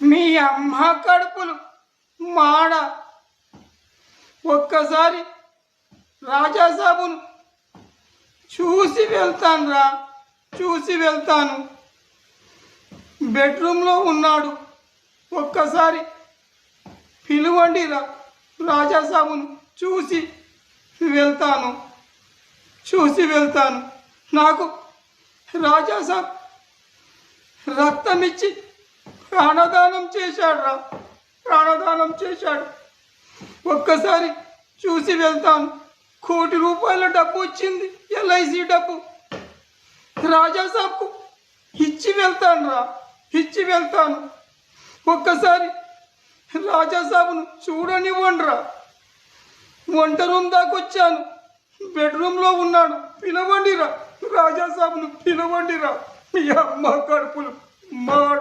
మీ అమ్మ కడుపులు మాడ. ఒక్కసారి రాజాసాబును చూసి వెళ్తానురా, చూసి వెళ్తాను. బెడ్రూమ్లో ఉన్నాడు, ఒక్కసారి పిలువండిరా. రాజాసాబును చూసి వెళ్తాను, చూసి వెళ్తాను. నాకు రాజాసాబ్ రక్తం ఇచ్చి ప్రాణదానం చేశాడురా, ప్రాణదానం చేశాడు. ఒక్కసారి చూసి వెళ్తాను. ₹1,00,00,000 డబ్బు వచ్చింది, ఎల్ఐసి డబ్బు. రాజాసాబ్కు ఇచ్చి వెళ్తాను రా, ఇచ్చి వెళ్తాను. ఒక్కసారి రాజాసాబ్ను చూడనివ్వండిరా. వంట రూమ్ దాకా వచ్చాను, బెడ్రూమ్లో ఉన్నాడు. పిలవండిరా, రాజాసాబ్ను పిలవండిరా. మీ అమ్మ కడుపులు మా